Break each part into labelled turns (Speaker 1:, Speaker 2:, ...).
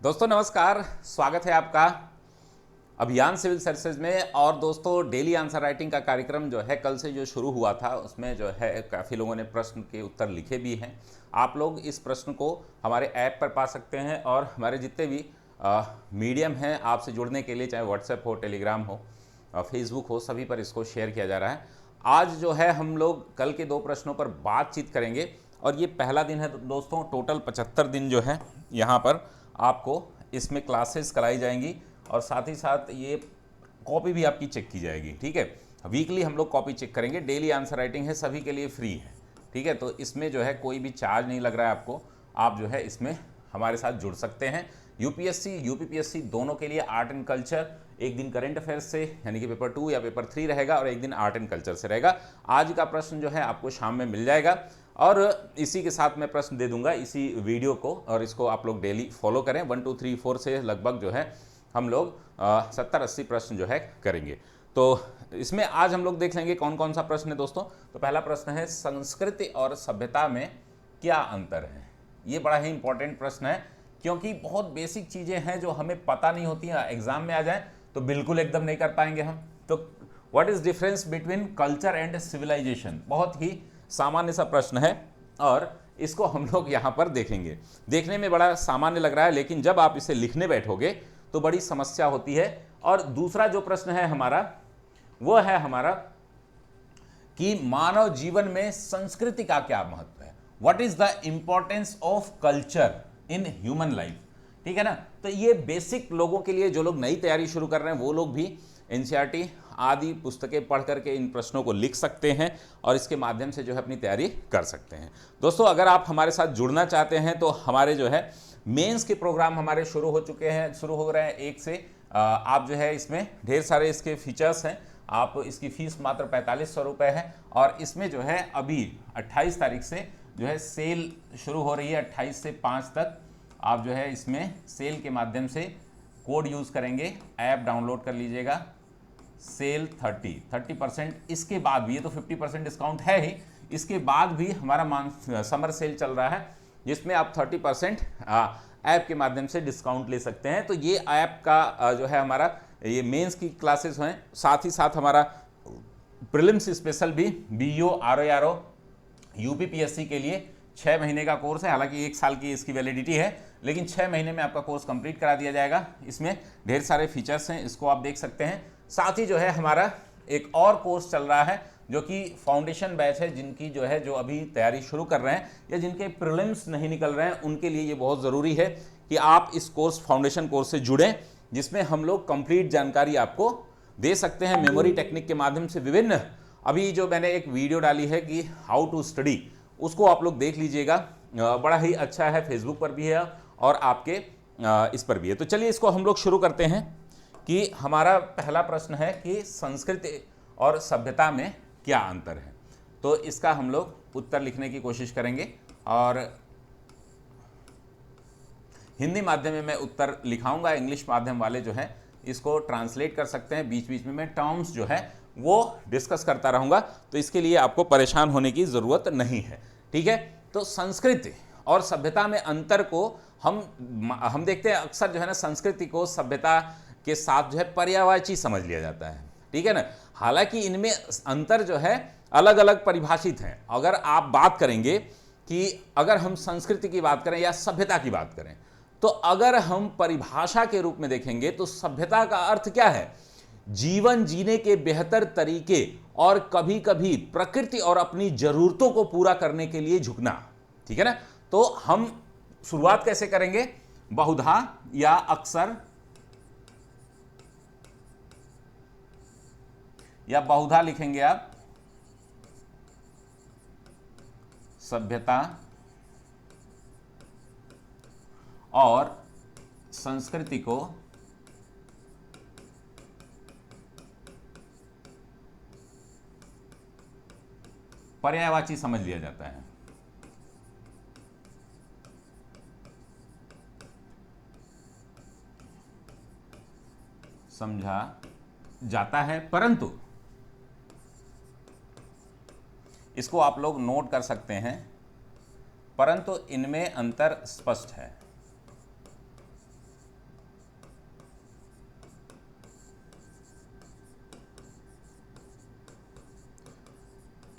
Speaker 1: दोस्तों नमस्कार, स्वागत है आपका अभियान सिविल सर्विसेज में। और दोस्तों डेली आंसर राइटिंग का कार्यक्रम जो है कल से जो शुरू हुआ था उसमें जो है काफ़ी लोगों ने प्रश्न के उत्तर लिखे भी हैं। आप लोग इस प्रश्न को हमारे ऐप पर पा सकते हैं और हमारे जितने भी मीडियम हैं आपसे जुड़ने के लिए, चाहे व्हाट्सएप हो, टेलीग्राम हो, फेसबुक हो, सभी पर इसको शेयर किया जा रहा है। आज जो है हम लोग कल के 2 प्रश्नों पर बातचीत करेंगे और ये पहला दिन है दोस्तों। टोटल 75 दिन जो है यहाँ पर आपको इसमें क्लासेस कराई जाएंगी और साथ ही साथ ये कॉपी भी आपकी चेक की जाएगी। ठीक है, वीकली हम लोग कॉपी चेक करेंगे। डेली आंसर राइटिंग है, सभी के लिए फ्री है। ठीक है, तो इसमें जो है कोई भी चार्ज नहीं लग रहा है आपको। आप जो है इसमें हमारे साथ जुड़ सकते हैं। यूपीएससी यूपीपीएससी दोनों के लिए आर्ट एंड कल्चर, एक दिन करंट अफेयर्स से यानी कि पेपर 2 या पेपर 3 रहेगा और एक दिन आर्ट एंड कल्चर से रहेगा। आज का प्रश्न जो है आपको शाम में मिल जाएगा और इसी के साथ मैं प्रश्न दे दूंगा इसी वीडियो को, और इसको आप लोग डेली फॉलो करें। 1 2 3 4 से लगभग जो है हम लोग 70-80 प्रश्न जो है करेंगे। तो इसमें आज हम लोग देख लेंगे कौन कौन सा प्रश्न है दोस्तों। तो पहला प्रश्न है, संस्कृति और सभ्यता में क्या अंतर है। ये बड़ा ही इंपॉर्टेंट प्रश्न है क्योंकि बहुत बेसिक चीज़ें हैं जो हमें पता नहीं होती हैं। एग्जाम में आ जाए तो बिल्कुल एकदम नहीं कर पाएंगे हम। तो what is difference between culture and civilisation, बहुत ही सामान्य सा प्रश्न है और इसको हम लोग यहाँ पर देखेंगे। देखने में बड़ा सामान्य लग रहा है लेकिन जब आप इसे लिखने बैठोगे तो बड़ी समस्या होती है। और दूसरा जो प्रश्न है हमारा वो है हमारा कि मानव जीवन में संस्कृति का क्या महत्व है। What is the importance of culture in human life. ठीक है ना, तो ये बेसिक लोगों के लिए, जो लोग नई तैयारी शुरू कर रहे हैं वो लोग भी एनसीईआरटी आदि पुस्तकें पढ़ करके इन प्रश्नों को लिख सकते हैं और इसके माध्यम से जो है अपनी तैयारी कर सकते हैं। दोस्तों अगर आप हमारे साथ जुड़ना चाहते हैं तो हमारे जो है मेंस के प्रोग्राम हमारे शुरू हो चुके हैं, शुरू हो रहे हैं 1 से। आप जो है इसमें ढेर सारे इसके फीचर्स हैं। आप इसकी फीस मात्र 4500 रुपये है और इसमें जो है अभी 28 तारीख से जो है सेल शुरू हो रही है। 28 से 5 तक आप जो है इसमें सेल के माध्यम से कोड यूज़ करेंगे, ऐप डाउनलोड कर लीजिएगा, सेल 30%। इसके बाद भी, ये तो 50% डिस्काउंट है ही, इसके बाद भी हमारा समर सेल चल रहा है जिसमें आप 30% ऐप के माध्यम से डिस्काउंट ले सकते हैं। तो ये ऐप का जो है हमारा ये मेंस की क्लासेस हैं, साथ ही साथ हमारा प्रीलिम्स स्पेशल भी बीईओ, आरओ, यूपीपीएससी के लिए 6 महीने का कोर्स है। हालांकि 1 साल की इसकी वैलिडिटी है लेकिन 6 महीने में आपका कोर्स कंप्लीट करा दिया जाएगा। इसमें ढेर सारे फीचर्स हैं, इसको आप देख सकते हैं। साथ ही जो है हमारा एक और कोर्स चल रहा है जो कि फाउंडेशन बैच है, जिनकी जो है जो अभी तैयारी शुरू कर रहे हैं या जिनके प्रीलिम्स नहीं निकल रहे हैं उनके लिए ये बहुत ज़रूरी है कि आप इस कोर्स, फाउंडेशन कोर्स से जुड़ें, जिसमें हम लोग कंप्लीट जानकारी आपको दे सकते हैं मेमोरी टेक्निक के माध्यम से। विभिन्न, अभी जो मैंने एक वीडियो डाली है कि हाउ टू स्टडी, उसको आप लोग देख लीजिएगा, बड़ा ही अच्छा है। फेसबुक पर भी है और आपके इस पर भी है। तो चलिए इसको हम लोग शुरू करते हैं कि हमारा पहला प्रश्न है कि संस्कृति और सभ्यता में क्या अंतर है। तो इसका हम लोग उत्तर लिखने की कोशिश करेंगे और हिंदी माध्यम में मैं उत्तर लिखाऊंगा। इंग्लिश माध्यम वाले जो है इसको ट्रांसलेट कर सकते हैं। बीच बीच में मैं टर्म्स जो है वो डिस्कस करता रहूंगा, तो इसके लिए आपको परेशान होने की ज़रूरत नहीं है। ठीक है, तो संस्कृति और सभ्यता में अंतर को हम देखते हैं। अक्सर जो है ना संस्कृति को सभ्यता के साथ जो है पर्यायवाची समझ लिया जाता है। ठीक है ना, हालांकि इनमें अंतर जो है अलग अलग परिभाषित हैं। अगर आप बात करेंगे कि अगर हम संस्कृति की बात करें या सभ्यता की बात करें, तो अगर हम परिभाषा के रूप में देखेंगे तो सभ्यता का अर्थ क्या है, जीवन जीने के बेहतर तरीके और कभी कभी प्रकृति और अपनी जरूरतों को पूरा करने के लिए झुकना। ठीक है ना, तो हम शुरुआत कैसे करेंगे, बहुधा या अक्सर या बहुधा लिखेंगे आप, सभ्यता और संस्कृति को पर्यायवाची समझ लिया जाता है। समझा जाता है, परंतु इसको आप लोग नोट कर सकते हैं, परंतु इनमें अंतर स्पष्ट है।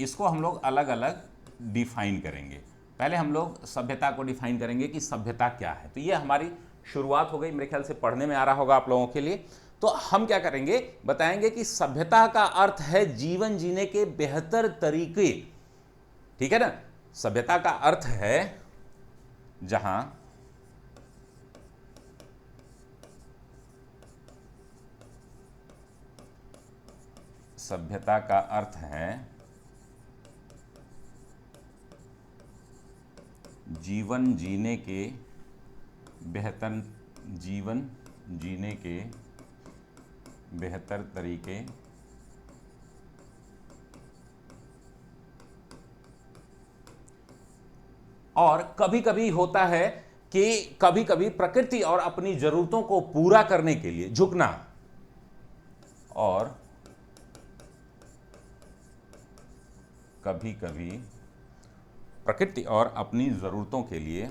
Speaker 1: इसको हम लोग अलग अलग डिफाइन करेंगे। पहले हम लोग सभ्यता को डिफाइन करेंगे कि सभ्यता क्या है। तो ये हमारी शुरुआत हो गई, मेरे ख्याल से पढ़ने में आ रहा होगा आप लोगों के लिए। तो हम क्या करेंगे, बताएंगे कि सभ्यता का अर्थ है जीवन जीने के बेहतर तरीके। ठीक है ना, सभ्यता का अर्थ है जहां सभ्यता का अर्थ है जीवन जीने के बेहतर तरीके और कभी कभी होता है कि कभी कभी प्रकृति और अपनी जरूरतों को पूरा करने के लिए झुकना, और कभी कभी प्रकृति और अपनी जरूरतों के लिए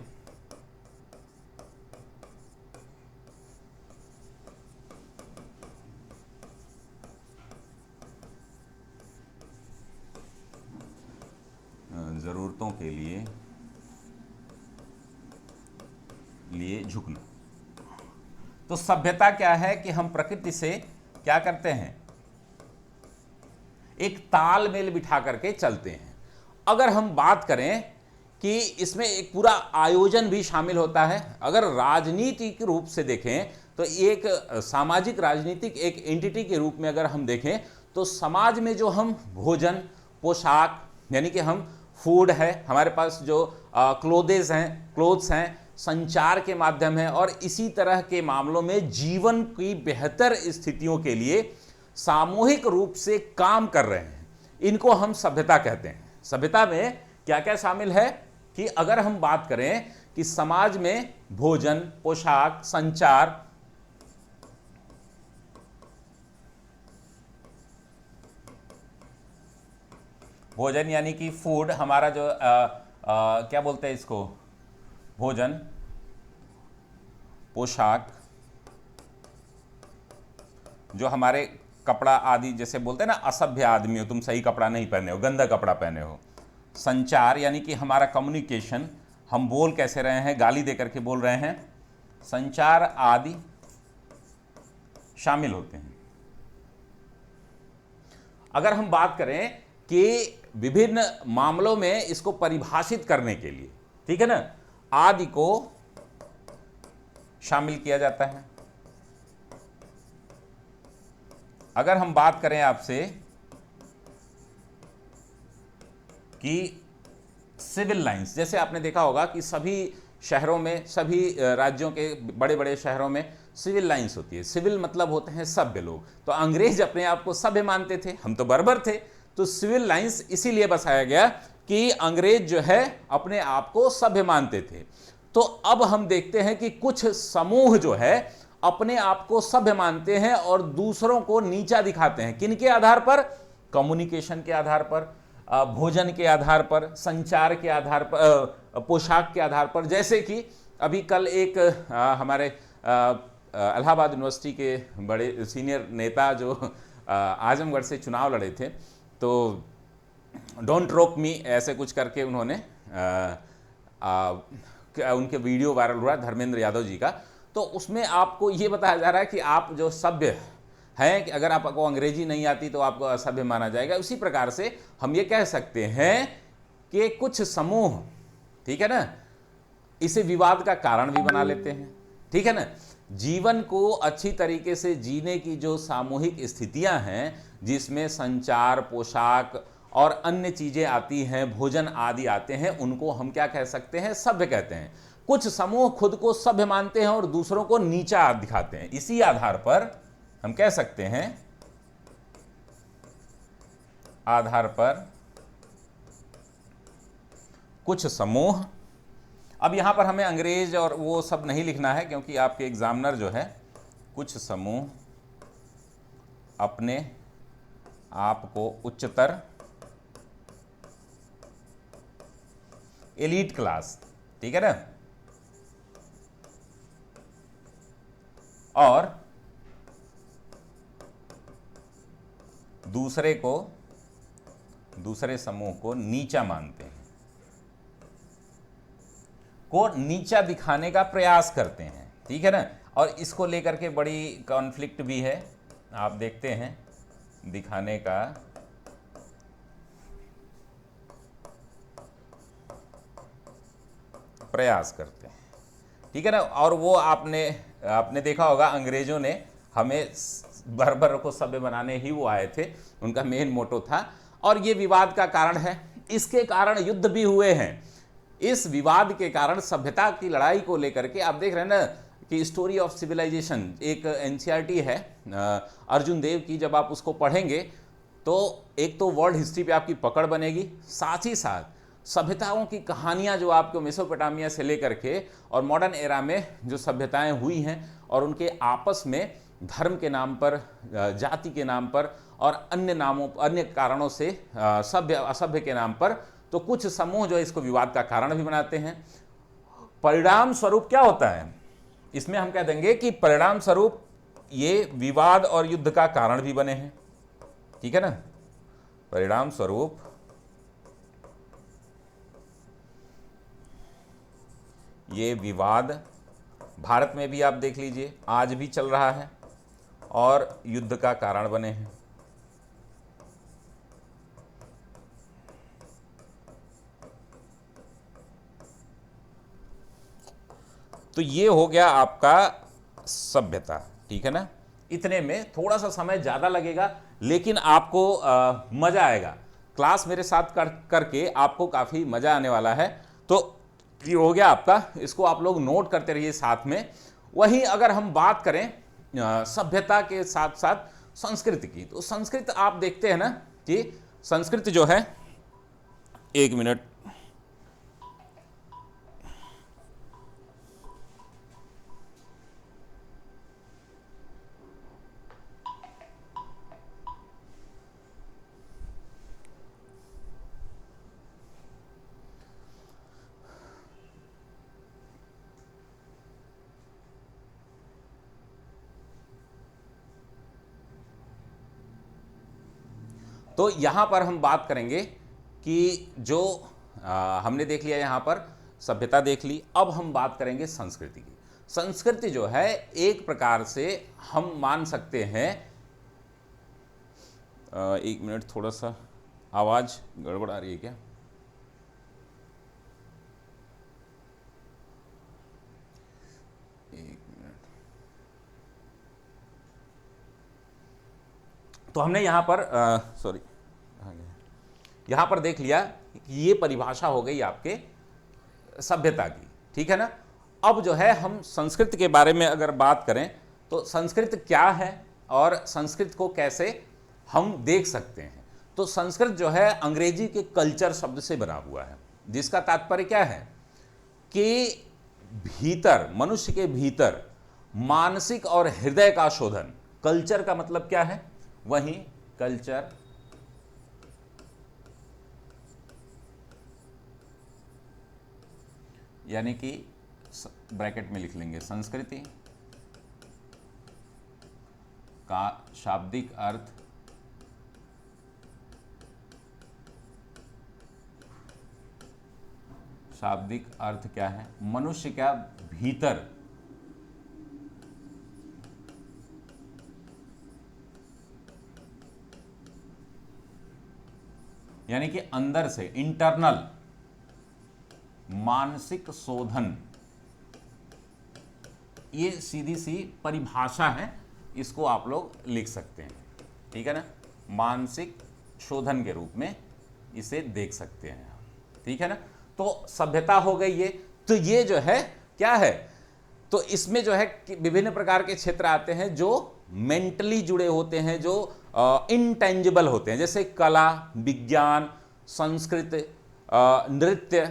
Speaker 1: झुकना। तो सभ्यता क्या है कि हम प्रकृति से क्या करते हैं, एक तालमेल बिठा करके चलते हैं। अगर हम बात करें कि इसमें एक पूरा आयोजन भी शामिल होता है, अगर राजनीतिक रूप से देखें तो एक सामाजिक राजनीतिक एक एंटिटी के रूप में अगर हम देखें तो समाज में जो हम भोजन पोशाक यानी कि हम फूड है, हमारे पास जो क्लोथ्स हैं, संचार के माध्यम है, और इसी तरह के मामलों में जीवन की बेहतर स्थितियों के लिए सामूहिक रूप से काम कर रहे हैं, इनको हम सभ्यता कहते हैं। सभ्यता में क्या क्या शामिल है कि अगर हम बात करें कि समाज में भोजन पोशाक संचार, भोजन यानी कि फूड, हमारा जो क्या बोलते हैं इसको, भोजन पोशाक, जो हमारे कपड़ा आदि, जैसे बोलते हैं ना असभ्य आदमी हो तुम, सही कपड़ा नहीं पहने हो, गंदा कपड़ा पहने हो। संचार यानी कि हमारा कम्युनिकेशन, हम बोल कैसे रहे हैं, गाली देकर के बोल रहे हैं, संचार आदि शामिल होते हैं। अगर हम बात करें कि विभिन्न मामलों में इसको परिभाषित करने के लिए, ठीक है ना, आदि को शामिल किया जाता है। अगर हम बात करें आपसे कि सिविल लाइंस, जैसे आपने देखा होगा कि सभी शहरों में, सभी राज्यों के बड़े बड़े शहरों में सिविल लाइंस होती है। सिविल मतलब होते हैं सभ्य लोग। तो अंग्रेज अपने आप को सभ्य मानते थे, हम तो बर्बर थे। तो सिविल लाइंस इसीलिए बसाया गया कि अंग्रेज जो है अपने आप को सभ्य मानते थे। तो अब हम देखते हैं कि कुछ समूह जो है अपने आप को सभ्य मानते हैं और दूसरों को नीचा दिखाते हैं। किन के आधार पर? कम्युनिकेशन के आधार पर, भोजन के आधार पर, संचार के आधार पर, पोशाक के आधार पर। जैसे कि अभी कल एक हमारे इलाहाबाद यूनिवर्सिटी के बड़े सीनियर नेता जो आजमगढ़ से चुनाव लड़े थे, तो डोंट रोक मी ऐसे कुछ करके उन्होंने उनके वीडियो वायरल हुआ धर्मेंद्र यादव जी का। तो उसमें आपको ये बताया जा रहा है कि आप जो सभ्य हैं, कि अगर आपको अंग्रेजी नहीं आती तो आपको असभ्य माना जाएगा। उसी प्रकार से हम ये कह सकते हैं कि कुछ समूह, ठीक है ना, इसे विवाद का कारण भी बना लेते हैं। ठीक है ना, जीवन को अच्छी तरीके से जीने की जो सामूहिक स्थितियां हैं, जिसमें संचार पोशाक और अन्य चीजें आती हैं, भोजन आदि आते हैं, उनको हम क्या कह सकते हैं? सभ्य कहते हैं। कुछ समूह खुद को सभ्य मानते हैं और दूसरों को नीचा दिखाते हैं। इसी आधार पर हम कह सकते हैं, आधार पर कुछ समूह। अब यहां पर हमें अंग्रेज और वो सब नहीं लिखना है, क्योंकि आपके एग्जामिनर जो है कुछ समूह अपने आप को उच्चतर, एलीट क्लास, ठीक है ना, और दूसरे को दूसरे समूह को नीचा मानते हैं, को नीचा दिखाने का प्रयास करते हैं, ठीक है ना। और इसको लेकर के बड़ी कॉन्फ्लिक्ट भी है, आप देखते हैं, दिखाने का प्रयास करते हैं, ठीक है ना। और वो आपने आपने देखा होगा, अंग्रेजों ने हमें बर्बर को सभ्य बनाने ही वो आए थे, उनका मेन मोटो था। और ये विवाद का कारण है, इसके कारण युद्ध भी हुए हैं। इस विवाद के कारण सभ्यता की लड़ाई को लेकर के आप देख रहे हैं ना कि स्टोरी ऑफ सिविलाइजेशन एक एनसीईआरटी है अर्जुन देव की, जब आप उसको पढ़ेंगे तो एक तो वर्ल्ड हिस्ट्री पे आपकी पकड़ बनेगी, साथ ही साथ सभ्यताओं की कहानियां जो आपको मेसोपोटामिया से लेकर के और मॉडर्न एरा में जो सभ्यताएं हुई हैं और उनके आपस में धर्म के नाम पर, जाति के नाम पर और अन्य नामों, अन्य कारणों से सभ्य असभ्य के नाम पर, तो कुछ समूह जो इसको विवाद का कारण भी बनाते हैं। परिणाम स्वरूप क्या होता है, इसमें हम कह देंगे कि परिणाम स्वरूप ये विवाद और युद्ध का कारण भी बने हैं, ठीक है ना। परिणाम स्वरूप ये विवाद भारत में भी आप देख लीजिए आज भी चल रहा है और युद्ध का कारण बने हैं। तो ये हो गया आपका सभ्यता, ठीक है ना। इतने में थोड़ा सा समय ज़्यादा लगेगा, लेकिन आपको मज़ा आएगा। क्लास मेरे साथ करके आपको काफ़ी मज़ा आने वाला है। तो ये हो गया आपका, इसको आप लोग नोट करते रहिए साथ में। वहीं अगर हम बात करें सभ्यता के साथ साथ संस्कृति की, तो संस्कृत आप देखते हैं ना कि संस्कृत जो है, एक मिनट, तो यहां पर हम बात करेंगे कि जो हमने देख लिया यहां पर सभ्यता देख ली, अब हम बात करेंगे संस्कृति की। संस्कृति जो है एक प्रकार से हम मान सकते हैं, एक मिनट, थोड़ा सा आवाज गड़बड़ आ रही है क्या? एक मिनट। तो हमने यहां पर सॉरी, यहां पर देख लिया कि ये परिभाषा हो गई आपके सभ्यता की, ठीक है ना। अब जो है हम संस्कृत के बारे में अगर बात करें तो संस्कृत क्या है और संस्कृत को कैसे हम देख सकते हैं। तो संस्कृत जो है अंग्रेजी के कल्चर शब्द से बना हुआ है, जिसका तात्पर्य क्या है कि भीतर, मनुष्य के भीतर मानसिक और हृदय का शोधन। कल्चर का मतलब क्या है, वही कल्चर यानी कि ब्रैकेट में लिख लेंगे संस्कृति का शाब्दिक अर्थ क्या है, मनुष्य का भीतर यानी कि अंदर से, इंटरनल मानसिक शोधन। ये सीधी सी परिभाषा है, इसको आप लोग लिख सकते हैं, ठीक है ना। मानसिक शोधन के रूप में इसे देख सकते हैं, ठीक है ना। तो सभ्यता हो गई ये। तो ये जो है क्या है, तो इसमें जो है विभिन्न प्रकार के क्षेत्र आते हैं जो मेंटली जुड़े होते हैं, जो इनटेंजिबल होते हैं, जैसे कला, विज्ञान, संस्कृत, नृत्य,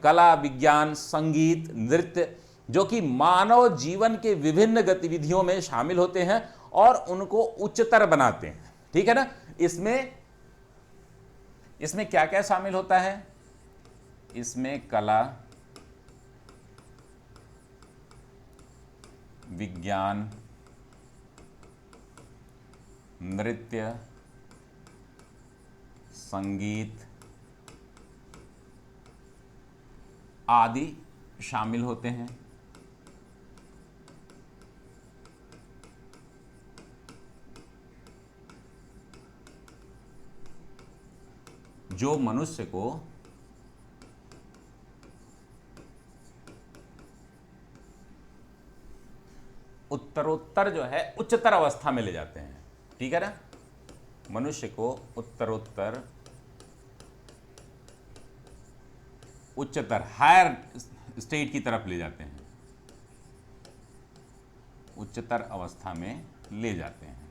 Speaker 1: कला, विज्ञान, संगीत, नृत्य, जो कि मानव जीवन के विभिन्न गतिविधियों में शामिल होते हैं और उनको उच्चतर बनाते हैं, ठीक है ना। इसमें क्या क्या शामिल होता है, इसमें कला, विज्ञान, नृत्य, संगीत आदि शामिल होते हैं। जो मनुष्य को उत्तरोत्तर जो है उच्चतर अवस्था में ले जाते हैं। ठीक है ना, मनुष्य को उत्तरोत्तर उच्चतर हायर स्टेट की तरफ ले जाते हैं, उच्चतर अवस्था में ले जाते हैं।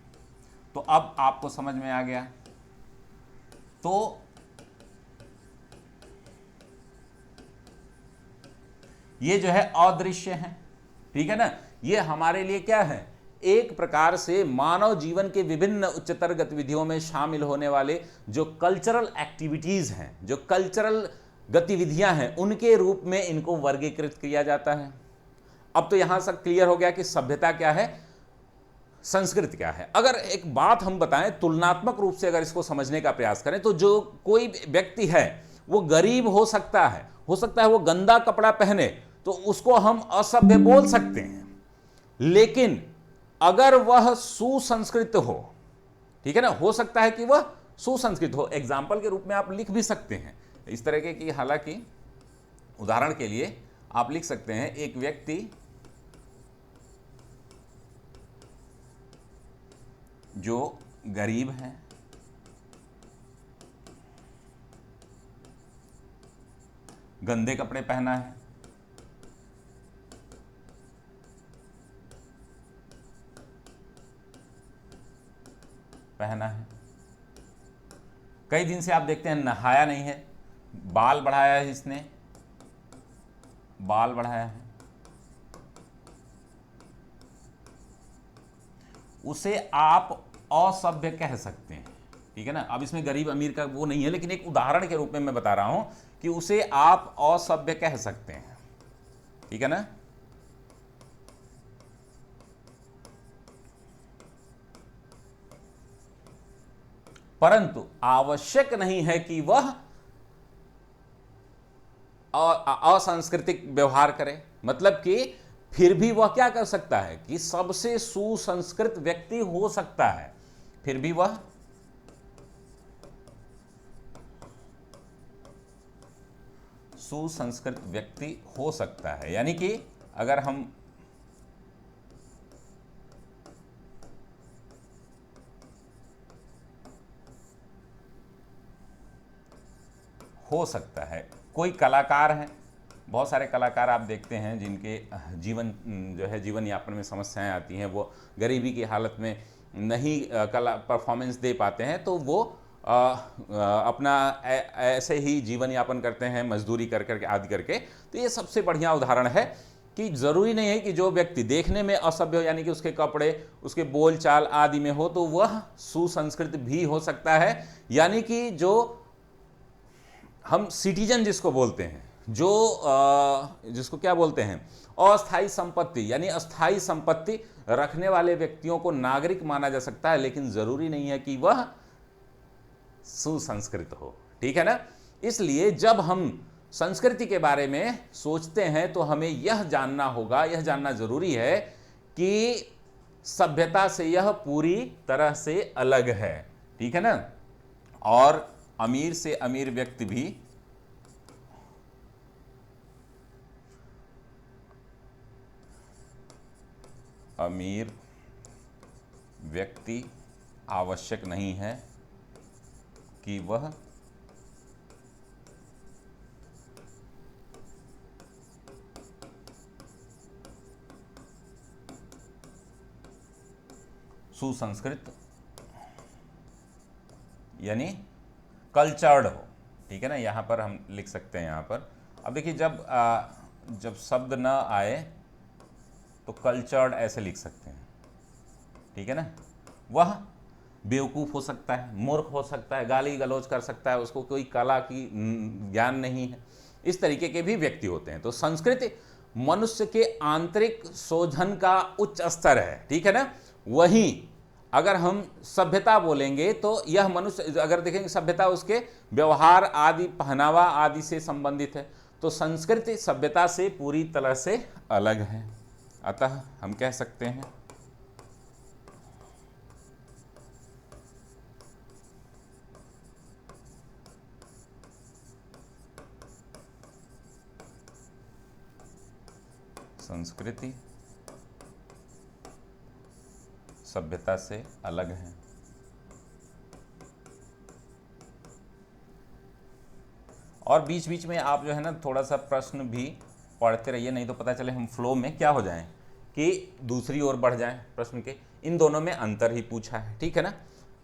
Speaker 1: तो अब आपको समझ में आ गया। तो ये जो है अदृश्य है। ठीक है ना, ये हमारे लिए क्या है, एक प्रकार से मानव जीवन के विभिन्न उच्चतर गतिविधियों में शामिल होने वाले जो कल्चरल एक्टिविटीज हैं, जो कल्चरल गतिविधियां हैं, उनके रूप में इनको वर्गीकृत किया जाता है। अब तो यहां तक क्लियर हो गया कि सभ्यता क्या है, संस्कृति क्या है। अगर एक बात हम बताएं, तुलनात्मक रूप से अगर इसको समझने का प्रयास करें, तो जो कोई व्यक्ति है वो गरीब हो सकता है वो गंदा कपड़ा पहने, तो उसको हम असभ्य बोल सकते हैं। लेकिन अगर वह सुसंस्कृत हो, ठीक है ना, हो सकता है कि वह सुसंस्कृत हो। एग्जाम्पल के रूप में आप लिख भी सकते हैं इस तरह के कि, हालांकि उदाहरण के लिए आप लिख सकते हैं, एक व्यक्ति जो गरीब है, गंदे कपड़े पहना है, कई दिन से आप देखते हैं नहाया नहीं है, बाल बढ़ाया है, इसने बाल बढ़ाया है, उसे आप असभ्य कह सकते हैं। ठीक है ना, अब इसमें गरीब अमीर का वो नहीं है, लेकिन एक उदाहरण के रूप में मैं बता रहा हूं कि उसे आप असभ्य कह सकते हैं। ठीक है ना, परंतु आवश्यक नहीं है कि वह असंस्कृतिक व्यवहार करे। मतलब कि फिर भी वह क्या कर सकता है कि सबसे सुसंस्कृत व्यक्ति हो सकता है, फिर भी वह सुसंस्कृत व्यक्ति हो सकता है। यानी कि अगर हम हो सकता है, कोई कलाकार है, बहुत सारे कलाकार आप देखते हैं जिनके जीवन जो है जीवन यापन में समस्याएं आती हैं, वो गरीबी की हालत में नहीं कला परफॉर्मेंस दे पाते हैं, तो वो अपना ऐसे ही जीवन यापन करते हैं, मजदूरी कर करके आदि करके। तो ये सबसे बढ़िया उदाहरण है कि ज़रूरी नहीं है कि जो व्यक्ति देखने में असभ्य हो, यानी कि उसके कपड़े, उसके बोल चाल आदि में हो, तो वह सुसंस्कृत भी हो सकता है। यानी कि जो हम सिटीजन जिसको बोलते हैं, जो जिसको क्या बोलते हैं, अस्थायी संपत्ति, यानी अस्थायी संपत्ति रखने वाले व्यक्तियों को नागरिक माना जा सकता है, लेकिन जरूरी नहीं है कि वह सुसंस्कृत हो। ठीक है ना, इसलिए जब हम संस्कृति के बारे में सोचते हैं तो हमें यह जानना होगा, यह जानना जरूरी है कि सभ्यता से यह पूरी तरह से अलग है। ठीक है ना, और अमीर से अमीर व्यक्ति भी अमीर व्यक्ति आवश्यक नहीं है कि वह सुसंस्कृत यानी कल्चर्ड हो। ठीक है ना, यहाँ पर हम लिख सकते हैं, यहाँ पर अब देखिए, जब शब्द न आए तो कल्चर्ड ऐसे लिख सकते हैं। ठीक है ना, वह बेवकूफ़ हो सकता है, मूर्ख हो सकता है, गाली गलौज कर सकता है, उसको कोई कला की ज्ञान नहीं है, इस तरीके के भी व्यक्ति होते हैं। तो संस्कृति मनुष्य के आंतरिक शोधन का उच्च स्तर है। ठीक है ना, वहीं अगर हम सभ्यता बोलेंगे तो यह मनुष्य, अगर देखेंगे सभ्यता उसके व्यवहार आदि, पहनावा आदि से संबंधित है, तो संस्कृति सभ्यता से पूरी तरह से अलग है। अतः हम कह सकते हैं संस्कृति सभ्यता से अलग है। और बीच बीच में आप जो है ना थोड़ा सा प्रश्न भी पढ़ते रहिए, नहीं तो पता चले हम फ्लो में क्या हो जाएं कि दूसरी ओर बढ़ जाएं प्रश्न के। इन दोनों में अंतर ही पूछा है, ठीक है ना।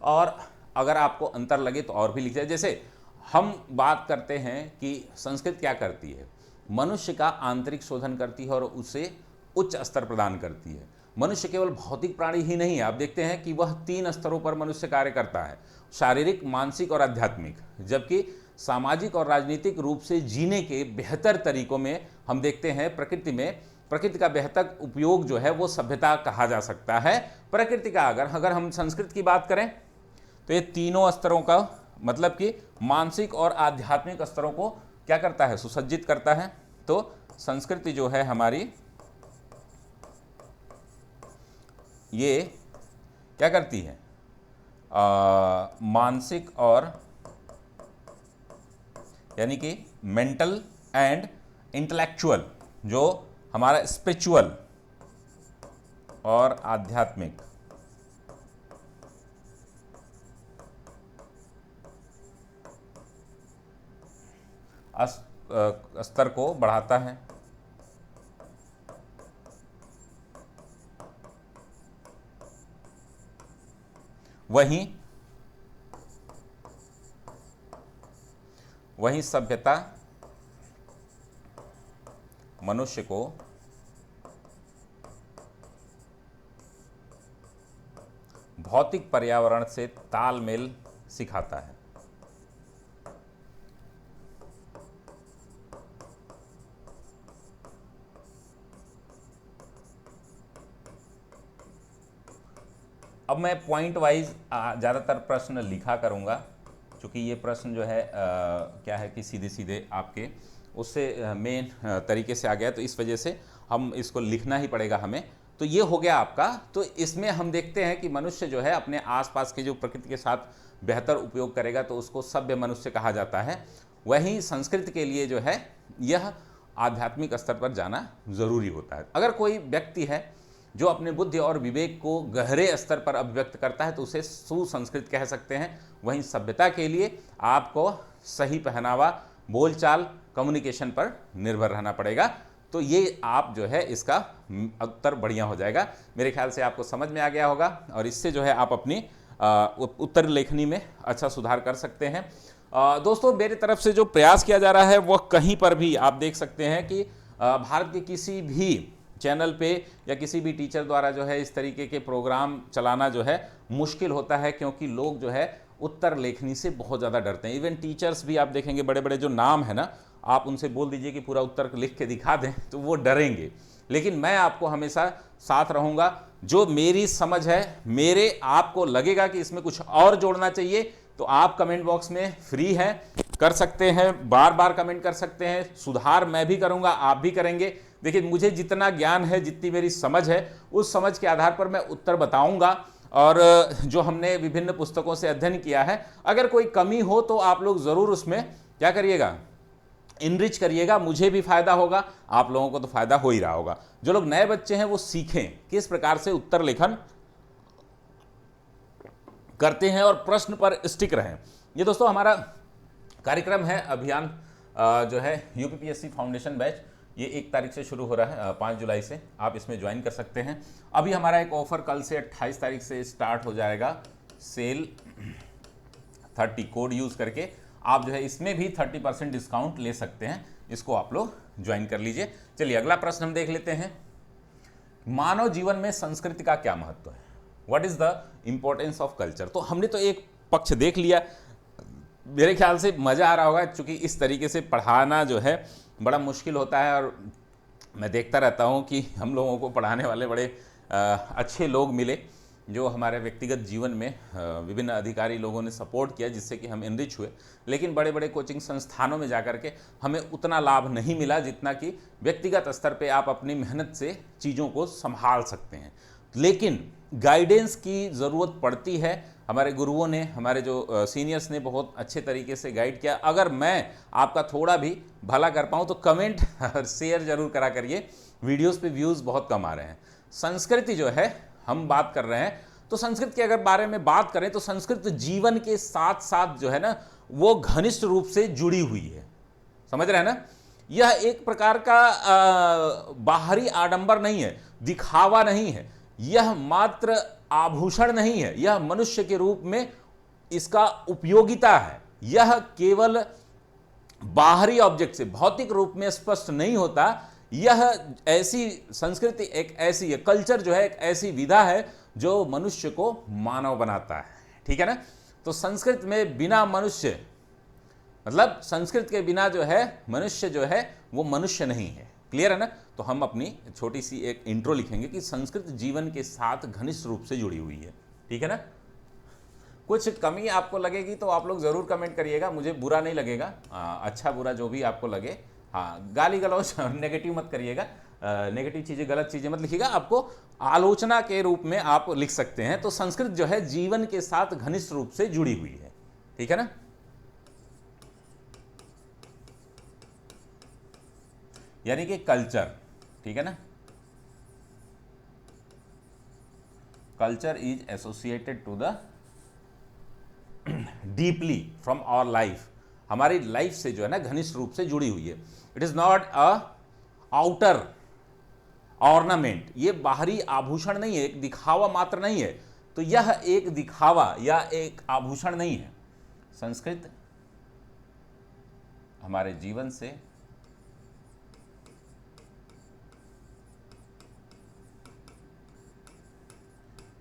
Speaker 1: और अगर आपको अंतर लगे तो और भी लिख जाए। जैसे हम बात करते हैं कि संस्कृत क्या करती है, मनुष्य का आंतरिक शोधन करती है और उसे उच्च स्तर प्रदान करती है। मनुष्य केवल भौतिक प्राणी ही नहीं है, आप देखते हैं कि वह 3 स्तरों पर मनुष्य कार्य करता है, शारीरिक, मानसिक और आध्यात्मिक। जबकि सामाजिक और राजनीतिक रूप से जीने के बेहतर तरीकों में हम देखते हैं प्रकृति का बेहतर उपयोग जो है वो सभ्यता कहा जा सकता है। प्रकृति का अगर हम संस्कृत की बात करें तो ये तीनों स्तरों का मतलब कि मानसिक और आध्यात्मिक स्तरों को क्या करता है, सुसज्जित करता है। तो संस्कृति जो है हमारी ये क्या करती है, मानसिक और यानी कि मेंटल एंड इंटेलेक्चुअल, जो हमारा स्पिरिचुअल और आध्यात्मिक स्तर को बढ़ाता है। वहीं सभ्यता मनुष्य को भौतिक पर्यावरण से तालमेल सिखाता है। अब मैं पॉइंट वाइज ज़्यादातर प्रश्न लिखा करूँगा, क्योंकि ये प्रश्न जो है क्या है कि सीधे सीधे आपके उससे मेन तरीके से आ गया, तो इस वजह से हम इसको लिखना ही पड़ेगा हमें। तो ये हो गया आपका। तो इसमें हम देखते हैं कि मनुष्य जो है अपने आसपास के जो प्रकृति के साथ बेहतर उपयोग करेगा तो उसको सभ्य मनुष्य कहा जाता है। वहीं संस्कृति के लिए जो है यह आध्यात्मिक स्तर पर जाना ज़रूरी होता है। अगर कोई व्यक्ति है जो अपने बुद्धि और विवेक को गहरे स्तर पर अभिव्यक्त करता है तो उसे सुसंस्कृत कह सकते हैं। वहीं सभ्यता के लिए आपको सही पहनावा, बोलचाल, कम्युनिकेशन पर निर्भर रहना पड़ेगा। तो ये आप जो है इसका उत्तर बढ़िया हो जाएगा। मेरे ख्याल से आपको समझ में आ गया होगा और इससे जो है आप अपनी उत्तर लेखनी में अच्छा सुधार कर सकते हैं। दोस्तों, मेरी तरफ से जो प्रयास किया जा रहा है वह कहीं पर भी आप देख सकते हैं कि भारत के किसी भी चैनल पे या किसी भी टीचर द्वारा जो है इस तरीके के प्रोग्राम चलाना जो है मुश्किल होता है, क्योंकि लोग जो है उत्तर लेखनी से बहुत ज़्यादा डरते हैं। इवन टीचर्स भी आप देखेंगे, बड़े बड़े जो नाम है ना, आप उनसे बोल दीजिए कि पूरा उत्तर लिख के दिखा दें तो वो डरेंगे। लेकिन मैं आपको हमेशा साथ रहूँगा। जो मेरी समझ है, मेरे आपको लगेगा कि इसमें कुछ और जोड़ना चाहिए तो आप कमेंट बॉक्स में फ्री हैं, कर सकते हैं, बार बार कमेंट कर सकते हैं। सुधार मैं भी करूँगा, आप भी करेंगे। देखिए, मुझे जितना ज्ञान है, जितनी मेरी समझ है, उस समझ के आधार पर मैं उत्तर बताऊंगा। और जो हमने विभिन्न पुस्तकों से अध्ययन किया है, अगर कोई कमी हो तो आप लोग ज़रूर उसमें क्या करिएगा, इनरिच करिएगा। मुझे भी फायदा होगा, आप लोगों को तो फायदा हो ही रहा होगा। जो लोग नए बच्चे हैं वो सीखें किस प्रकार से उत्तर लेखन करते हैं और प्रश्न पर स्टिक रहें। ये दोस्तों हमारा कार्यक्रम है, अभियान जो है यूपीपीएससी फाउंडेशन बैच, ये 1 तारीख से शुरू हो रहा है, 5 जुलाई से आप इसमें ज्वाइन कर सकते हैं। अभी हमारा एक ऑफर कल से 28 तारीख से स्टार्ट हो जाएगा। सेल 30 कोड यूज़ करके आप जो है इसमें भी 30% डिस्काउंट ले सकते हैं। इसको आप लोग ज्वाइन कर लीजिए। चलिए अगला प्रश्न हम देख लेते हैं। मानव जीवन में संस्कृति का क्या महत्व है? What is the importance of culture? तो हमने तो एक पक्ष देख लिया, मेरे ख्याल से मज़ा आ रहा होगा, क्योंकि इस तरीके से पढ़ाना जो है बड़ा मुश्किल होता है। और मैं देखता रहता हूँ कि हम लोगों को पढ़ाने वाले बड़े अच्छे लोग मिले, जो हमारे व्यक्तिगत जीवन में विभिन्न अधिकारी लोगों ने सपोर्ट किया, जिससे कि हम इनरिच हुए, लेकिन बड़े बड़े कोचिंग संस्थानों में जाकर के हमें उतना लाभ नहीं मिला जितना कि व्यक्तिगत स्तर पे आप अपनी मेहनत से चीज़ों को संभाल सकते हैं। लेकिन गाइडेंस की ज़रूरत पड़ती है। हमारे गुरुओं ने, हमारे जो सीनियर्स ने बहुत अच्छे तरीके से गाइड किया। अगर मैं आपका थोड़ा भी भला कर पाऊँ तो कमेंट और शेयर जरूर करा करिए। वीडियोस पे व्यूज़ बहुत कम आ रहे हैं। संस्कृति जो है हम बात कर रहे हैं, तो संस्कृत के अगर बारे में बात करें तो संस्कृत जीवन के साथ साथ जो है ना वो घनिष्ठ रूप से जुड़ी हुई है। समझ रहे हैं ना? यह एक प्रकार का बाहरी आडंबर नहीं है, दिखावा नहीं है, यह मात्र आभूषण नहीं है, यह मनुष्य के रूप में इसका उपयोगिता है। यह केवल बाहरी ऑब्जेक्ट से भौतिक रूप में स्पष्ट नहीं होता। यह ऐसी संस्कृति, एक ऐसी कल्चर जो है, एक ऐसी विधा है जो मनुष्य को मानव बनाता है। ठीक है ना? तो संस्कृत में बिना मनुष्य, मतलब संस्कृत के बिना जो है मनुष्य जो है वो मनुष्य नहीं है। क्लियर है ना? तो हम अपनी छोटी सी एक इंट्रो लिखेंगे कि संस्कृत जीवन के साथ घनिष्ठ रूप से जुड़ी हुई है। ठीक है ना? कुछ कमी आपको लगेगी तो आप लोग ज़रूर कमेंट करिएगा, मुझे बुरा नहीं लगेगा। अच्छा बुरा जो भी आपको लगे, हाँ, गाली गलौज नेगेटिव मत करिएगा, नेगेटिव चीज़ें, गलत चीज़ें मत लिखिएगा। आपको आलोचना के रूप में आप लिख सकते हैं। तो संस्कृत जो है जीवन के साथ घनिष्ठ रूप से जुड़ी हुई है। ठीक है ना? यानी कि कल्चर, ठीक है ना? Culture is associated to the deeply from our life, हमारी लाइफ से जो है ना घनिष्ठ रूप से जुड़ी हुई है। It is not a outer ornament, ये बाहरी आभूषण नहीं है, एक दिखावा मात्र नहीं है। तो यह एक दिखावा या एक आभूषण नहीं है। संस्कृत हमारे जीवन से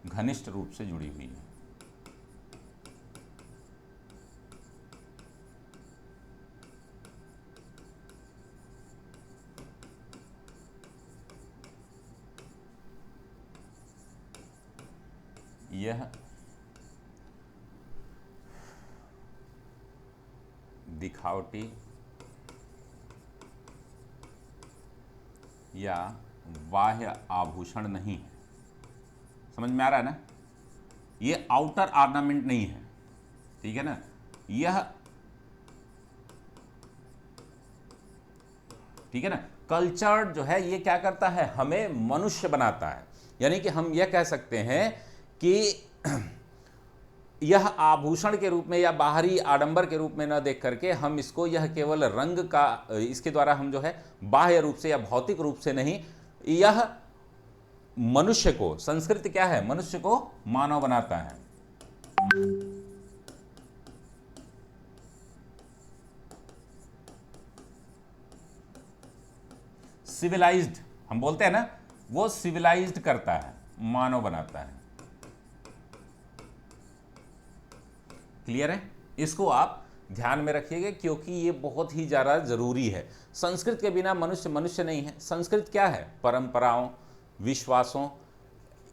Speaker 1: घनिष्ठ रूप से जुड़ी हुई है। यह दिखावटी या बाह्य आभूषण नहीं है। समझ में आ रहा है ना? ये आउटर ऑर्नामेंट नहीं है। ठीक है ना? यह, ठीक है ना, कल्चर जो है ये क्या करता है, हमें मनुष्य बनाता है। यानी कि हम यह कह सकते हैं कि यह आभूषण के रूप में या बाहरी आडंबर के रूप में न देख करके हम इसको, यह केवल रंग का, इसके द्वारा हम जो है बाह्य रूप से या भौतिक रूप से नहीं, यह मनुष्य को, संस्कृति क्या है, मनुष्य को मानव बनाता है। सिविलाइज्ड हम बोलते हैं ना, वो सिविलाइज्ड करता है, मानव बनाता है। क्लियर है? इसको आप ध्यान में रखिएगा क्योंकि ये बहुत ही ज़्यादा जरूरी है। संस्कृत के बिना मनुष्य मनुष्य नहीं है। संस्कृत क्या है? परंपराओं, विश्वासों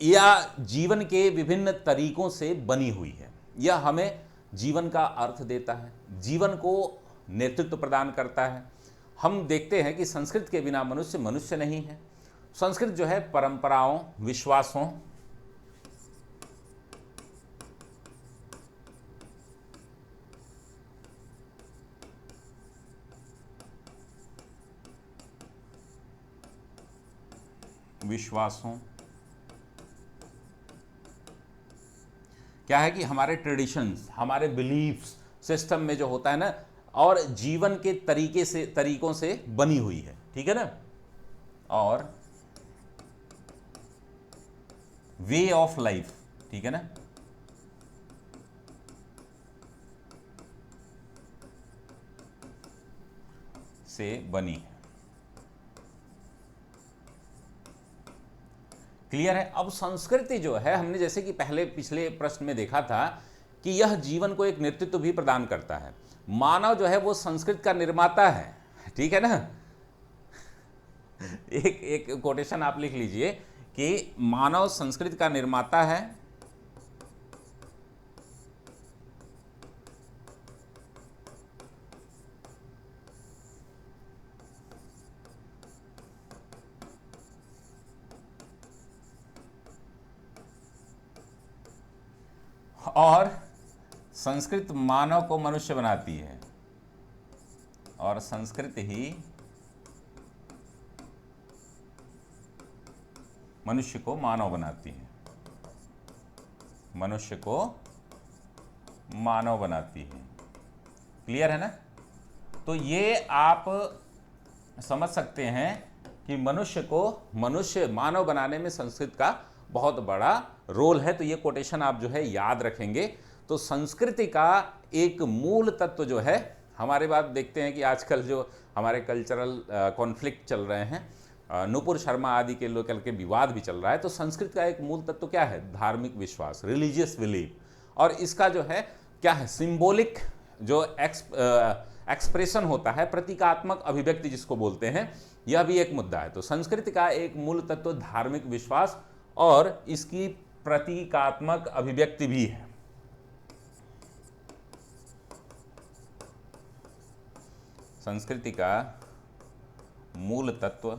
Speaker 1: या जीवन के विभिन्न तरीकों से बनी हुई है। यह हमें जीवन का अर्थ देता है, जीवन को नेतृत्व प्रदान करता है। हम देखते हैं कि संस्कृत के बिना मनुष्य मनुष्य नहीं है। संस्कृत जो है परंपराओं, विश्वासों, क्या है कि हमारे ट्रेडिशंस, हमारे बिलीफ्स सिस्टम में जो होता है ना, और जीवन के तरीकों से बनी हुई है। ठीक है ना? और वे ऑफ लाइफ, ठीक है ना, से बनी है। क्लियर है? अब संस्कृति जो है, हमने जैसे कि पहले पिछले प्रश्न में देखा था कि यह जीवन को एक नेतृत्व भी प्रदान करता है। मानव जो है वो संस्कृत का निर्माता है। ठीक है ना? एक कोटेशन आप लिख लीजिए कि मानव संस्कृति का निर्माता है और संस्कृत मानव को मनुष्य बनाती है, और संस्कृत ही मनुष्य को मानव बनाती है, मनुष्य को मानव बनाती है। क्लियर है ना? तो ये आप समझ सकते हैं कि मनुष्य को मनुष्य मानव बनाने में संस्कृत का बहुत बड़ा रोल है। तो ये कोटेशन आप जो है याद रखेंगे। तो संस्कृति का एक मूल तत्व जो है, हमारे बात देखते हैं कि आजकल जो हमारे कल्चरल कॉन्फ्लिक्ट चल रहे हैं, नुपुर शर्मा आदि के लोकल के विवाद भी चल रहा है। तो संस्कृत का एक मूल तत्व क्या है? धार्मिक विश्वास, रिलीजियस बिलीफ। और इसका जो है क्या है? सिंबॉलिक जो एक्सप्रेशन होता है, प्रतीकात्मक अभिव्यक्ति जिसको बोलते हैं, यह भी एक मुद्दा है। तो संस्कृति का एक मूल तत्व धार्मिक विश्वास और इसकी प्रतीकात्मक अभिव्यक्ति भी है। संस्कृति का मूल तत्व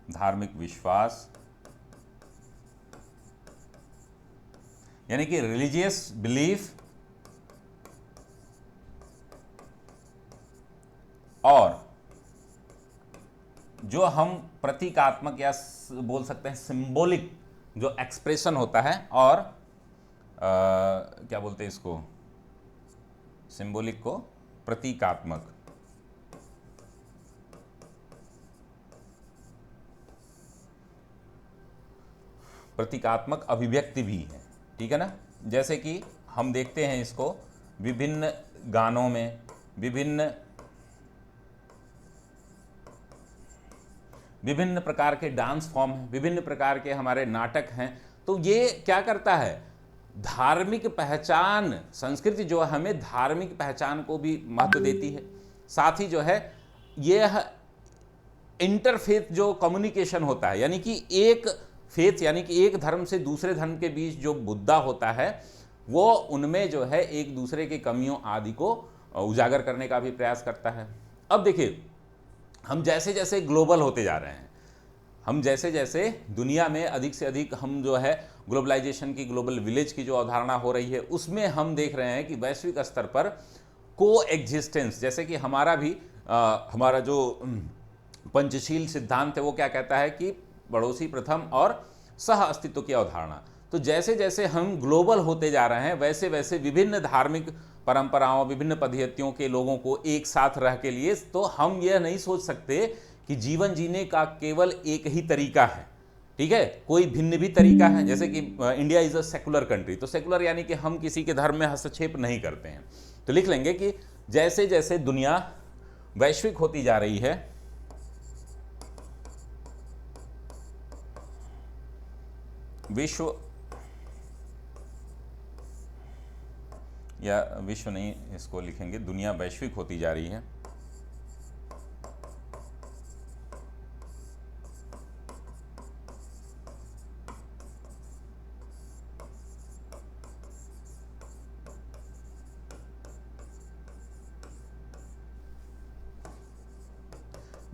Speaker 1: धार्मिक विश्वास, यानी कि रिलीजियस बिलीफ, और जो हम प्रतीकात्मक या बोल सकते हैं सिंबॉलिक जो एक्सप्रेशन होता है, और क्या बोलते हैं इसको, सिंबॉलिक को प्रतीकात्मक, प्रतीकात्मक अभिव्यक्ति भी है। ठीक है ना? जैसे कि हम देखते हैं इसको विभिन्न गानों में, विभिन्न प्रकार के डांस फॉर्म हैं, विभिन्न प्रकार के हमारे नाटक हैं। तो ये क्या करता है? धार्मिक पहचान, संस्कृति जो हमें धार्मिक पहचान को भी महत्व देती है। साथ ही जो है यह इंटरफेथ जो कम्युनिकेशन होता है, यानी कि एक फेथ यानी कि एक धर्म से दूसरे धर्म के बीच जो मुद्दा होता है, वो उनमें जो है एक दूसरे की कमियों आदि को उजागर करने का भी प्रयास करता है। अब देखिए, हम जैसे जैसे ग्लोबल होते जा रहे हैं, हम जैसे जैसे दुनिया में अधिक से अधिक हम जो है ग्लोबलाइजेशन की, ग्लोबल विलेज की जो अवधारणा हो रही है, उसमें हम देख रहे हैं कि वैश्विक स्तर पर को एग्जिस्टेंस, जैसे कि हमारा भी हमारा जो पंचशील सिद्धांत है वो क्या कहता है कि पड़ोसी प्रथम और सह अस्तित्व की अवधारणा। तो जैसे जैसे हम ग्लोबल होते जा रहे हैं, वैसे वैसे विभिन्न धार्मिक परंपराओं, विभिन्न पद्धतियों के लोगों को एक साथ रह के लिए, तो हम यह नहीं सोच सकते कि जीवन जीने का केवल एक ही तरीका है। ठीक है? कोई भिन्न भी तरीका है। जैसे कि India is a secular country, तो सेकुलर यानी कि हम किसी के धर्म में हस्तक्षेप नहीं करते हैं। तो लिख लेंगे कि जैसे जैसे दुनिया वैश्विक होती जा रही है, विश्व या विश्व नहीं, इसको लिखेंगे दुनिया वैश्विक होती जा रही है,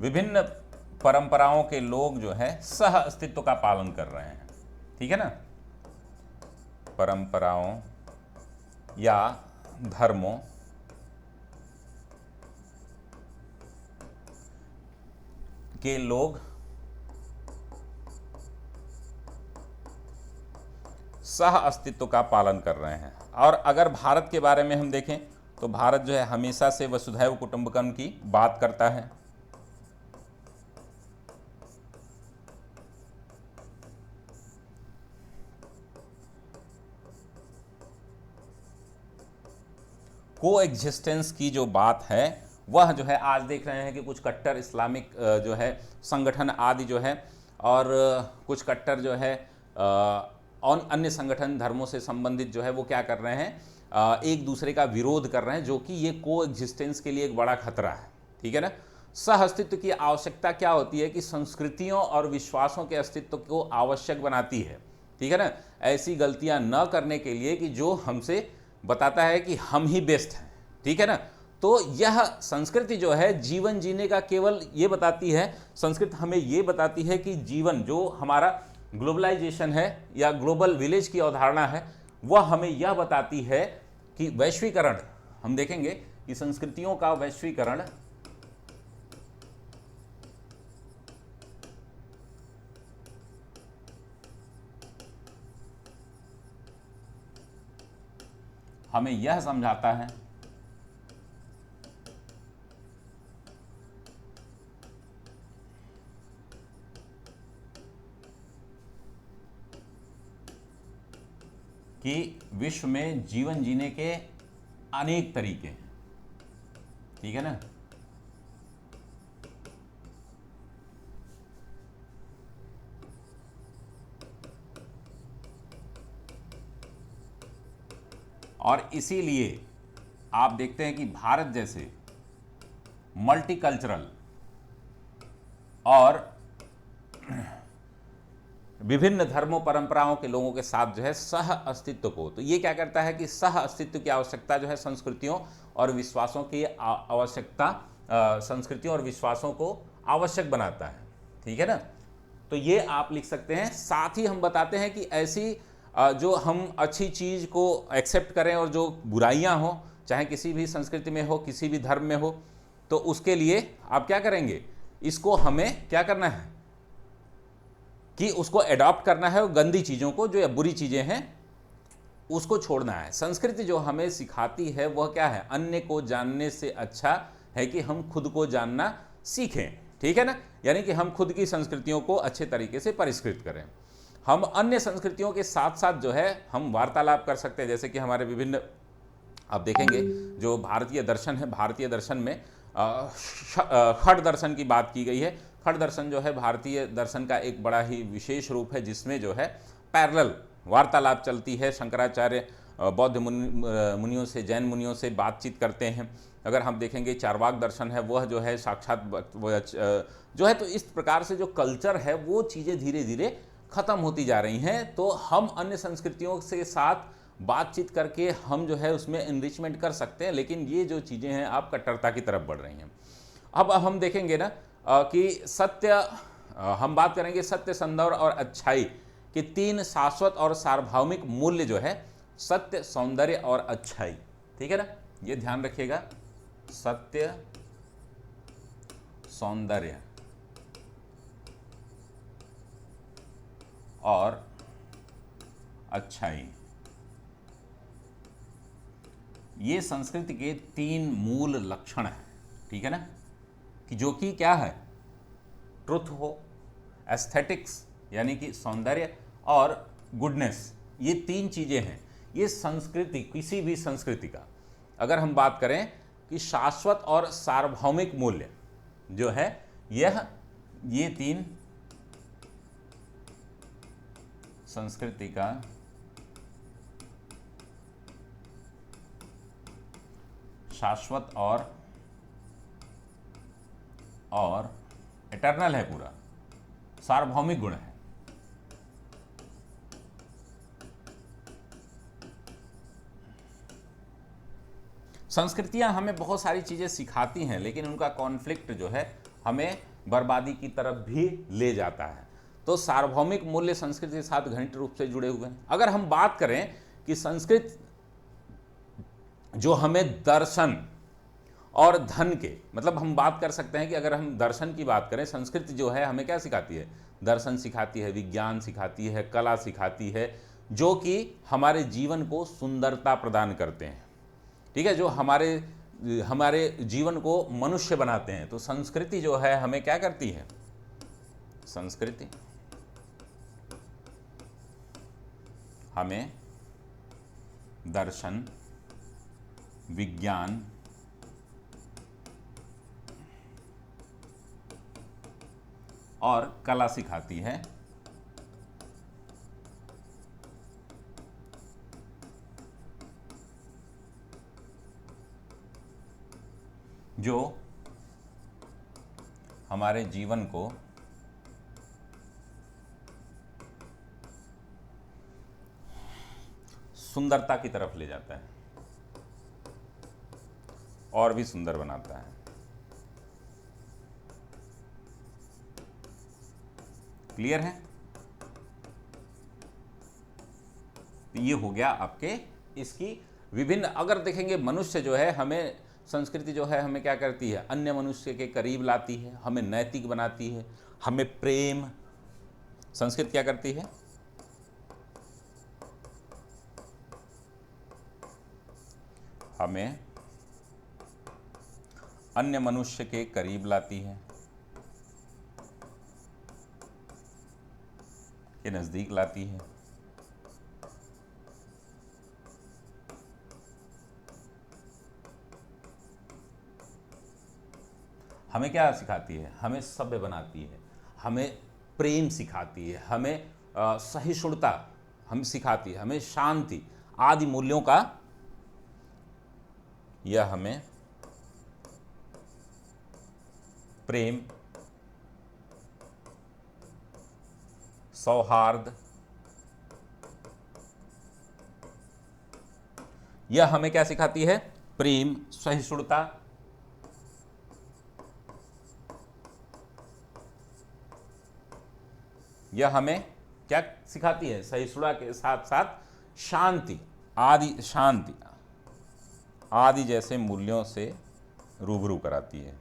Speaker 1: विभिन्न परंपराओं के लोग जो है सह अस्तित्व का पालन कर रहे हैं। ठीक है ना? परंपराओं या धर्मों के लोग सह अस्तित्व का पालन कर रहे हैं। और अगर भारत के बारे में हम देखें तो भारत जो है हमेशा से वसुधैव कुटुंबकम की बात करता है। को एग्जिस्टेंस की जो बात है वह जो है आज देख रहे हैं कि कुछ कट्टर इस्लामिक जो है संगठन आदि जो है, और कुछ कट्टर जो है और अन्य संगठन धर्मों से संबंधित जो है वो क्या कर रहे हैं, एक दूसरे का विरोध कर रहे हैं, जो कि ये को एग्जिस्टेंस के लिए एक बड़ा खतरा है। ठीक है ना? सह अस्तित्व की आवश्यकता क्या होती है कि संस्कृतियों और विश्वासों के अस्तित्व को आवश्यक बनाती है। ठीक है ना? ऐसी गलतियां न करने के लिए कि जो हमसे बताता है कि हम ही बेस्ट हैं। ठीक है ना? तो यह संस्कृति जो है जीवन जीने का केवल ये बताती है, संस्कृति हमें ये बताती है कि जीवन जो हमारा ग्लोबलाइजेशन है या ग्लोबल विलेज की अवधारणा है, वह हमें यह बताती है कि वैश्वीकरण, हम देखेंगे कि संस्कृतियों का वैश्वीकरण हमें यह समझाता है कि विश्व में जीवन जीने के अनेक तरीके हैं, ठीक है ना। और इसीलिए आप देखते हैं कि भारत जैसे मल्टीकल्चरल और विभिन्न धर्मों परंपराओं के लोगों के साथ जो है सह अस्तित्व को, तो ये क्या करता है कि सह अस्तित्व की आवश्यकता जो है संस्कृतियों और विश्वासों की आवश्यकता, संस्कृतियों और विश्वासों को आवश्यक बनाता है, ठीक है ना। तो ये आप लिख सकते हैं। साथ ही हम बताते हैं कि ऐसी जो हम अच्छी चीज़ को एक्सेप्ट करें और जो बुराइयां हो, चाहे किसी भी संस्कृति में हो, किसी भी धर्म में हो, तो उसके लिए आप क्या करेंगे, इसको हमें क्या करना है कि उसको एडॉप्ट करना है, और गंदी चीज़ों को, जो या बुरी चीज़ें हैं, उसको छोड़ना है। संस्कृति जो हमें सिखाती है वह क्या है, अन्य को जानने से अच्छा है कि हम खुद को जानना सीखें, ठीक है ना। यानी कि हम खुद की संस्कृतियों को अच्छे तरीके से परिष्कृत करें। हम अन्य संस्कृतियों के साथ साथ जो है हम वार्तालाप कर सकते हैं, जैसे कि हमारे विभिन्न, आप देखेंगे जो भारतीय दर्शन है, भारतीय दर्शन में खड़ दर्शन की बात की गई है। खड़ दर्शन जो है भारतीय दर्शन का एक बड़ा ही विशेष रूप है, जिसमें जो है पैरेलल वार्तालाप चलती है। शंकराचार्य बौद्ध मुनियों से, जैन मुनियों से बातचीत करते हैं। अगर हम देखेंगे चारवाक दर्शन है, वह जो है साक्षात जो है, तो इस प्रकार से जो कल्चर है वो चीज़ें धीरे धीरे ख़त्म होती जा रही हैं। तो हम अन्य संस्कृतियों के साथ बातचीत करके हम जो है उसमें इनरिचमेंट कर सकते हैं, लेकिन ये जो चीज़ें हैं आप कट्टरता की तरफ बढ़ रही हैं। अब हम देखेंगे ना कि सत्य, हम बात करेंगे सत्य, सौंदर्य और अच्छाई के 3 शाश्वत और सार्वभौमिक मूल्य जो है, सत्य, सौंदर्य और अच्छाई, ठीक है ना, ये ध्यान रखिएगा। सत्य, सौंदर्य और अच्छाई, ये संस्कृति के 3 मूल लक्षण हैं, ठीक है ना, कि जो कि क्या है, ट्रुथ हो, एस्थेटिक्स यानी कि सौंदर्य, और गुडनेस, ये 3 चीज़ें हैं। ये संस्कृति, किसी भी संस्कृति का अगर हम बात करें कि शाश्वत और सार्वभौमिक मूल्य जो है, ये 3 संस्कृति का शाश्वत और इटर्नल है, पूरा सार्वभौमिक गुण है। संस्कृतियां हमें बहुत सारी चीज़ें सिखाती हैं, लेकिन उनका कॉन्फ्लिक्ट जो है हमें बर्बादी की तरफ भी ले जाता है। तो सार्वभौमिक मूल्य संस्कृति के साथ घनिष्ठ रूप से जुड़े हुए हैं। अगर हम बात करें कि संस्कृत जो हमें दर्शन और धन के, मतलब हम बात कर सकते हैं कि अगर हम दर्शन की बात करें, संस्कृति जो है हमें क्या सिखाती है, दर्शन सिखाती है, विज्ञान सिखाती है, कला सिखाती है, जो कि हमारे जीवन को सुंदरता प्रदान करते हैं, ठीक है, जो हमारे जीवन को मनुष्य बनाते हैं। तो संस्कृति जो है हमें क्या करती है, संस्कृति हमें दर्शन, विज्ञान और कला सिखाती है, जो हमारे जीवन को सुंदरता की तरफ ले जाता है और भी सुंदर बनाता है। क्लियर है? ये हो गया आपके इसकी विभिन्न। अगर देखेंगे मनुष्य जो है, हमें संस्कृति जो है हमें क्या करती है, अन्य मनुष्य के करीब लाती है, हमें नैतिक बनाती है, हमें प्रेम, संस्कृति क्या करती है, हमें अन्य मनुष्य के करीब लाती है, के नजदीक लाती है। हमें क्या सिखाती है, हमें सभ्य बनाती है, हमें प्रेम सिखाती है, हमें सहिष्णुता हम सिखाती है, हमें शांति आदि मूल्यों का, यह हमें प्रेम, सौहार्द, यह हमें क्या सिखाती है, प्रेम, सहिष्णुता, यह हमें क्या सिखाती है, सहिष्णुता के साथ साथ शांति आदि जैसे मूल्यों से रूबरू कराती है।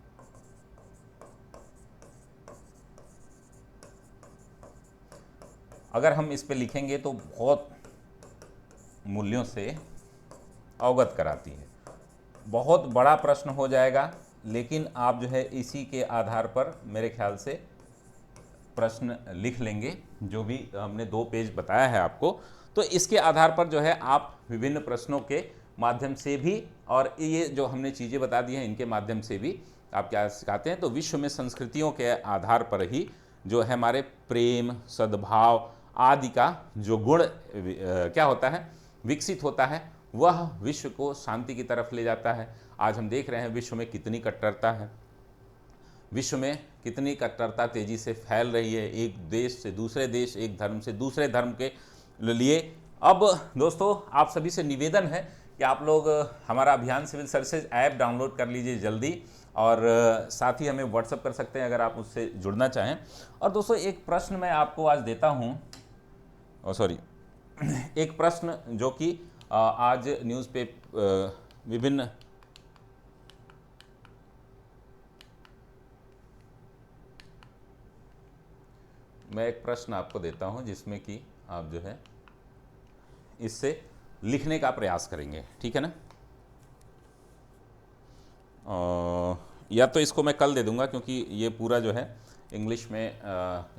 Speaker 1: अगर हम इस पे लिखेंगे तो बहुत मूल्यों से अवगत कराती है। बहुत बड़ा प्रश्न हो जाएगा, लेकिन आप जो है इसी के आधार पर मेरे ख्याल से प्रश्न लिख लेंगे। जो भी हमने 2 पेज बताया है आपको, तो इसके आधार पर जो है आप विभिन्न प्रश्नों के माध्यम से भी, और ये जो हमने चीज़ें बता दी हैं इनके माध्यम से भी आप क्या सिखाते हैं। तो विश्व में संस्कृतियों के आधार पर ही जो है हमारे प्रेम, सद्भाव आदि का जो गुण क्या होता है, विकसित होता है, वह विश्व को शांति की तरफ ले जाता है। आज हम देख रहे हैं विश्व में कितनी कट्टरता है, विश्व में कितनी कट्टरता तेजी से फैल रही है, एक देश से दूसरे देश, एक धर्म से दूसरे धर्म के लिए। अब दोस्तों आप सभी से निवेदन है कि आप लोग हमारा अभियान सिविल सर्विसेज ऐप डाउनलोड कर लीजिए जल्दी, और साथ ही हमें व्हाट्सअप कर सकते हैं अगर आप उससे जुड़ना चाहें। और दोस्तों एक प्रश्न मैं आपको आज देता हूं, एक प्रश्न जो कि आज न्यूज़ पे विभिन्न मैं एक प्रश्न आपको देता हूं जिसमें कि आप जो है इससे लिखने का प्रयास करेंगे, ठीक है ना। या तो इसको मैं कल दे दूंगा क्योंकि ये पूरा जो है इंग्लिश में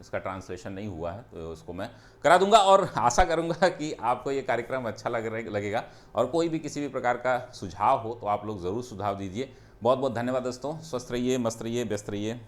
Speaker 1: इसका ट्रांसलेशन नहीं हुआ है, तो उसको मैं करा दूंगा। और आशा करूंगा कि आपको ये कार्यक्रम अच्छा लगेगा, और कोई भी किसी भी प्रकार का सुझाव हो तो आप लोग ज़रूर सुझाव दीजिए। बहुत बहुत धन्यवाद दोस्तों, स्वस्थ रहिए, मस्त रहिए, व्यस्त रहिए।